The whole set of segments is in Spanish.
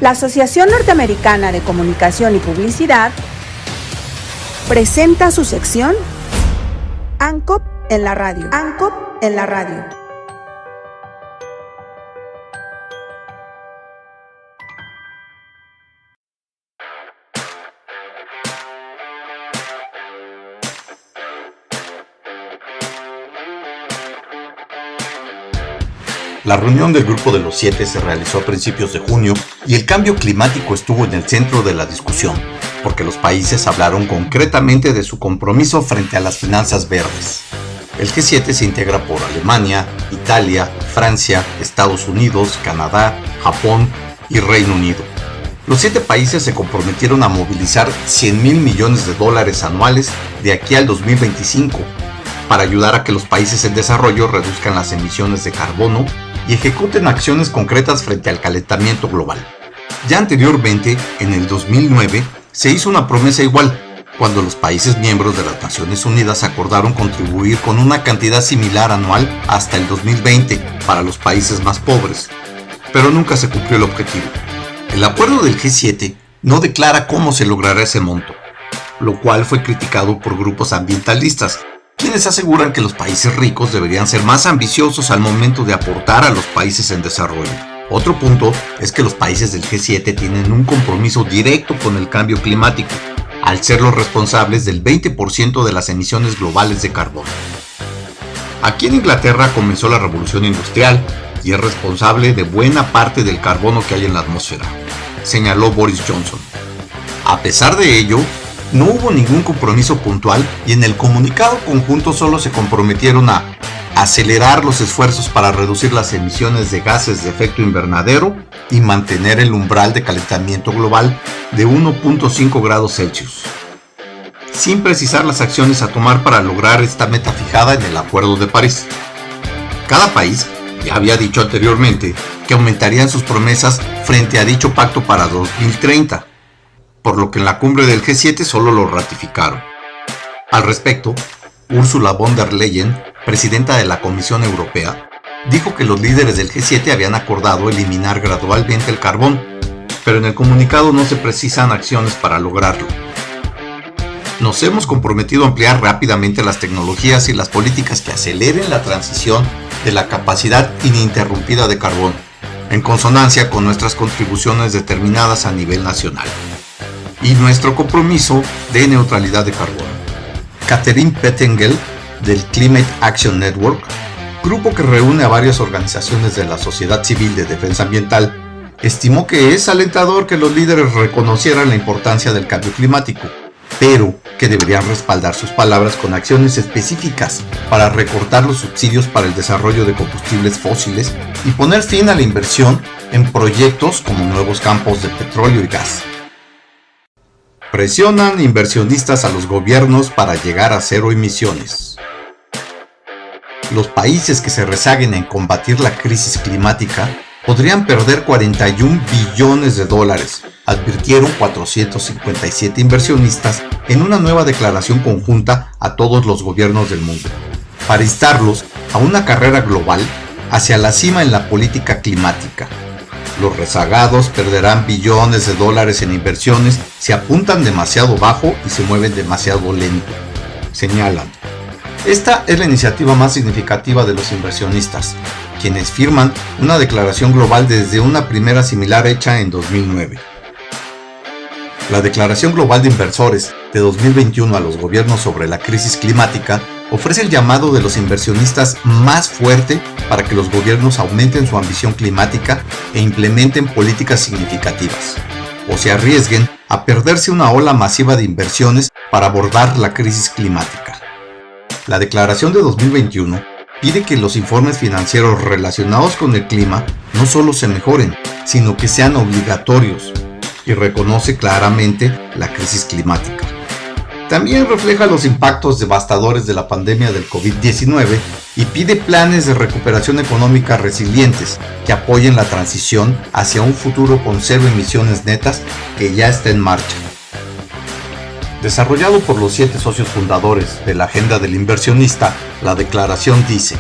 La Asociación Norteamericana de Comunicación y Publicidad presenta su sección ANCOP en la radio. ANCOP en la radio. La reunión del Grupo de los 7 se realizó a principios de junio y el cambio climático estuvo en el centro de la discusión, porque los países hablaron concretamente de su compromiso frente a las finanzas verdes. El G7 se integra por Alemania, Italia, Francia, Estados Unidos, Canadá, Japón y Reino Unido. Los 7 países se comprometieron a movilizar $100,000 millones anuales de aquí al 2025 para ayudar a que los países en desarrollo reduzcan las emisiones de carbono y ejecuten acciones concretas frente al calentamiento global. Ya anteriormente, en el 2009, se hizo una promesa igual, cuando los países miembros de las Naciones Unidas acordaron contribuir con una cantidad similar anual hasta el 2020 para los países más pobres, pero nunca se cumplió el objetivo. El acuerdo del G7 no declara cómo se logrará ese monto, lo cual fue criticado por grupos ambientalistas, quienes aseguran que los países ricos deberían ser más ambiciosos al momento de aportar a los países en desarrollo. Otro punto es que los países del G7 tienen un compromiso directo con el cambio climático, al ser los responsables del 20% de las emisiones globales de carbono. Aquí en Inglaterra comenzó la revolución industrial y es responsable de buena parte del carbono que hay en la atmósfera, señaló Boris Johnson. A pesar de ello, no hubo ningún compromiso puntual y en el comunicado conjunto solo se comprometieron a acelerar los esfuerzos para reducir las emisiones de gases de efecto invernadero y mantener el umbral de calentamiento global de 1.5 grados Celsius, sin precisar las acciones a tomar para lograr esta meta fijada en el Acuerdo de París. Cada país ya había dicho anteriormente que aumentarían sus promesas frente a dicho pacto para 2030, por lo que en la cumbre del G7 solo lo ratificaron. Al respecto, Ursula von der Leyen, presidenta de la Comisión Europea, dijo que los líderes del G7 habían acordado eliminar gradualmente el carbón, pero en el comunicado no se precisan acciones para lograrlo. Nos hemos comprometido a ampliar rápidamente las tecnologías y las políticas que aceleren la transición de la capacidad ininterrumpida de carbón, en consonancia con nuestras contribuciones determinadas a nivel nacional y nuestro compromiso de neutralidad de carbono. Catherine Pettengill, del Climate Action Network, grupo que reúne a varias organizaciones de la sociedad civil de defensa ambiental, estimó que es alentador que los líderes reconocieran la importancia del cambio climático, pero que deberían respaldar sus palabras con acciones específicas para recortar los subsidios para el desarrollo de combustibles fósiles y poner fin a la inversión en proyectos como nuevos campos de petróleo y gas. Presionan inversionistas a los gobiernos para llegar a cero emisiones. Los países que se rezaguen en combatir la crisis climática podrían perder $41 billones, advirtieron 457 inversionistas en una nueva declaración conjunta a todos los gobiernos del mundo, para instarlos a una carrera global hacia la cima en la política climática. Los rezagados perderán billones de dólares en inversiones si apuntan demasiado bajo y se mueven demasiado lento, señalan. Esta es la iniciativa más significativa de los inversionistas, quienes firman una declaración global desde una primera similar hecha en 2009. La Declaración Global de Inversores de 2021 a los gobiernos sobre la crisis climática ofrece el llamado de los inversionistas más fuerte para que los gobiernos aumenten su ambición climática e implementen políticas significativas, o se arriesguen a perderse una ola masiva de inversiones para abordar la crisis climática. La declaración de 2021 pide que los informes financieros relacionados con el clima no solo se mejoren, sino que sean obligatorios, y reconoce claramente la crisis climática. También refleja los impactos devastadores de la pandemia del COVID-19 y pide planes de recuperación económica resilientes que apoyen la transición hacia un futuro con cero emisiones netas que ya está en marcha. Desarrollado por los 7 socios fundadores de la Agenda del Inversionista, la declaración dice: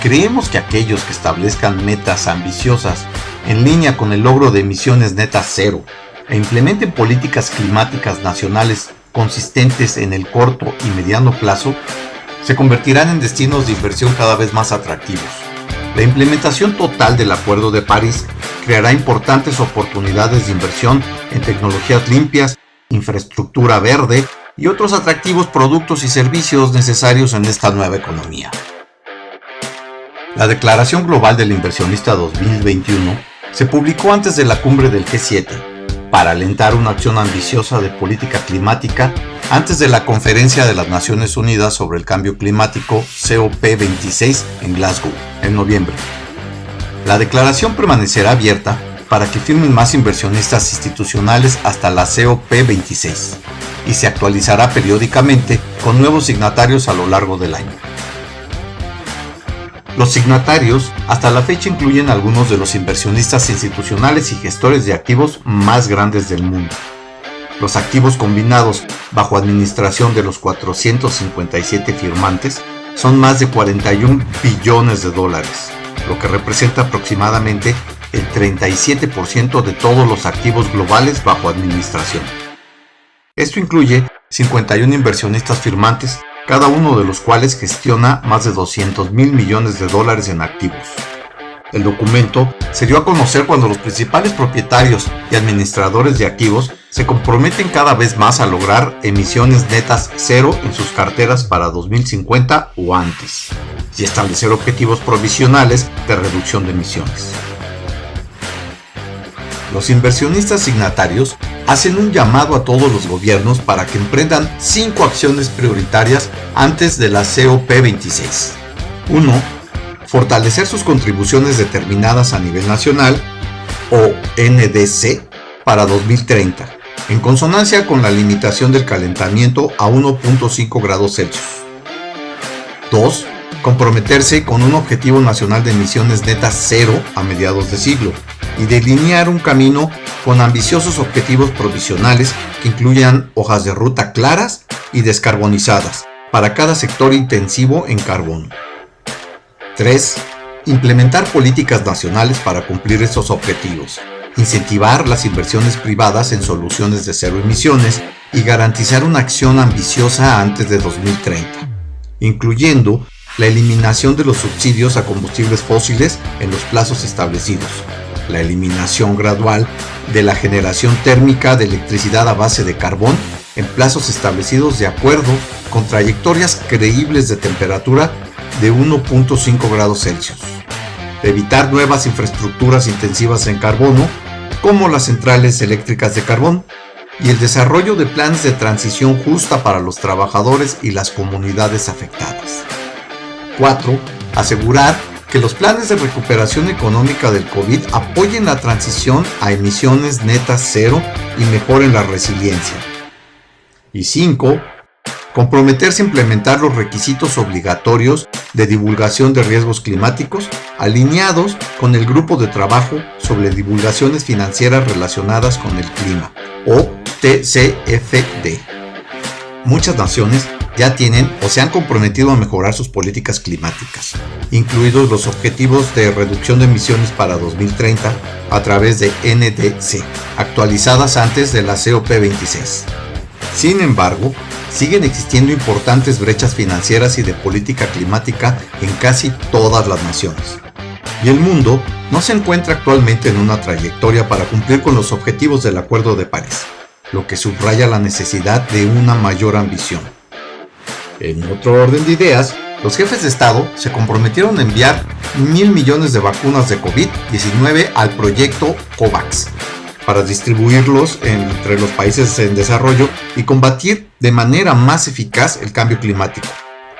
creemos que aquellos que establezcan metas ambiciosas en línea con el logro de emisiones netas cero, e implementen políticas climáticas nacionales consistentes en el corto y mediano plazo, se convertirán en destinos de inversión cada vez más atractivos. La implementación total del Acuerdo de París creará importantes oportunidades de inversión en tecnologías limpias, infraestructura verde y otros atractivos productos y servicios necesarios en esta nueva economía. La Declaración Global del Inversionista 2021 se publicó antes de la cumbre del G7 para alentar una acción ambiciosa de política climática antes de la Conferencia de las Naciones Unidas sobre el Cambio Climático COP26 en Glasgow, en noviembre. La declaración permanecerá abierta para que firmen más inversionistas institucionales hasta la COP26 y se actualizará periódicamente con nuevos signatarios a lo largo del año. Los signatarios hasta la fecha incluyen algunos de los inversionistas institucionales y gestores de activos más grandes del mundo. Los activos combinados bajo administración de los 457 firmantes son más de 41 billones de dólares, lo que representa aproximadamente el 37% de todos los activos globales bajo administración. Esto incluye 51 inversionistas firmantes, cada uno de los cuales gestiona más de 200 mil millones de dólares en activos. El documento se dio a conocer cuando los principales propietarios y administradores de activos se comprometen cada vez más a lograr emisiones netas cero en sus carteras para 2050 o antes, y establecer objetivos provisionales de reducción de emisiones. Los inversionistas signatarios hacen un llamado a todos los gobiernos para que emprendan 5 acciones prioritarias antes de la COP26. 1. Fortalecer sus contribuciones determinadas a nivel nacional, o NDC, para 2030, en consonancia con la limitación del calentamiento a 1.5 grados Celsius. 2. Comprometerse con un objetivo nacional de emisiones netas cero a mediados de siglo y delinear un camino con ambiciosos objetivos provisionales que incluyan hojas de ruta claras y descarbonizadas para cada sector intensivo en carbono. 3. Implementar políticas nacionales para cumplir estos objetivos, incentivar las inversiones privadas en soluciones de cero emisiones y garantizar una acción ambiciosa antes de 2030, incluyendo la eliminación de los subsidios a combustibles fósiles en los plazos establecidos, la eliminación gradual de la generación térmica de electricidad a base de carbón en plazos establecidos de acuerdo con trayectorias creíbles de temperatura de 1.5 grados Celsius, evitar nuevas infraestructuras intensivas en carbono como las centrales eléctricas de carbón y el desarrollo de planes de transición justa para los trabajadores y las comunidades afectadas. 4. Asegurar que los planes de recuperación económica del COVID apoyen la transición a emisiones netas cero y mejoren la resiliencia. Y 5. Comprometerse a implementar los requisitos obligatorios de divulgación de riesgos climáticos alineados con el Grupo de Trabajo sobre Divulgaciones Financieras Relacionadas con el Clima, o TCFD. Muchas naciones ya tienen o se han comprometido a mejorar sus políticas climáticas, incluidos los objetivos de reducción de emisiones para 2030 a través de NDC, actualizadas antes de la COP26. Sin embargo, siguen existiendo importantes brechas financieras y de política climática en casi todas las naciones. Y el mundo no se encuentra actualmente en una trayectoria para cumplir con los objetivos del Acuerdo de París, lo que subraya la necesidad de una mayor ambición. En otro orden de ideas, los jefes de Estado se comprometieron a enviar 1.000 millones de vacunas de COVID-19 al proyecto COVAX, para distribuirlos entre los países en desarrollo y combatir de manera más eficaz el cambio climático,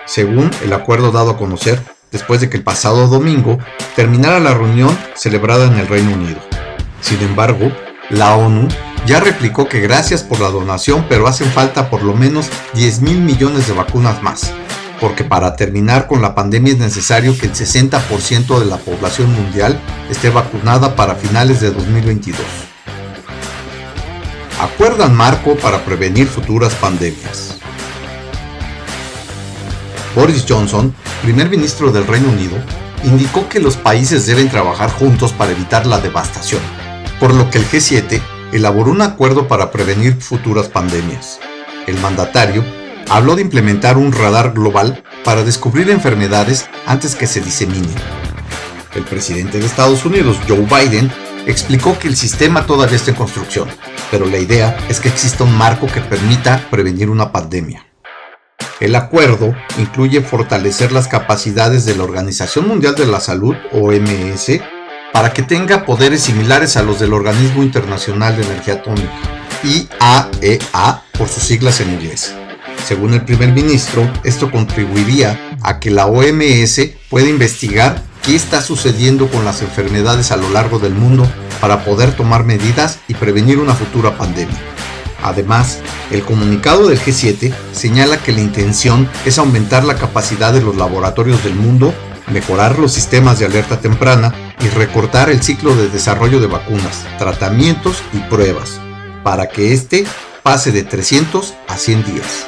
según el acuerdo dado a conocer después de que el pasado domingo terminara la reunión celebrada en el Reino Unido. Sin embargo, la ONU ya replicó que gracias por la donación, pero hacen falta por lo menos 10.000 millones de vacunas más, porque para terminar con la pandemia es necesario que el 60% de la población mundial esté vacunada para finales de 2022. Acuerdan marco para prevenir futuras pandemias. Boris Johnson, primer ministro del Reino Unido, indicó que los países deben trabajar juntos para evitar la devastación, por lo que el G7 elaboró un acuerdo para prevenir futuras pandemias. El mandatario habló de implementar un radar global para descubrir enfermedades antes que se diseminen. El presidente de Estados Unidos, Joe Biden, explicó que el sistema todavía está en construcción, pero la idea es que exista un marco que permita prevenir una pandemia. El acuerdo incluye fortalecer las capacidades de la Organización Mundial de la Salud, OMS, para que tenga poderes similares a los del Organismo Internacional de Energía Atómica, IAEA por sus siglas en inglés. Según el primer ministro, esto contribuiría a que la OMS pueda investigar qué está sucediendo con las enfermedades a lo largo del mundo para poder tomar medidas y prevenir una futura pandemia. Además, el comunicado del G7 señala que la intención es aumentar la capacidad de los laboratorios del mundo, mejorar los sistemas de alerta temprana y recortar el ciclo de desarrollo de vacunas, tratamientos y pruebas, para que este pase de 300 a 100 días.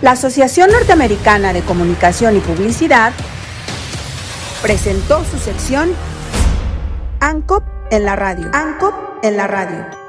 La Asociación Norteamericana de Comunicación y Publicidad presentó su sección ANCOP en la radio. ANCOP en la radio.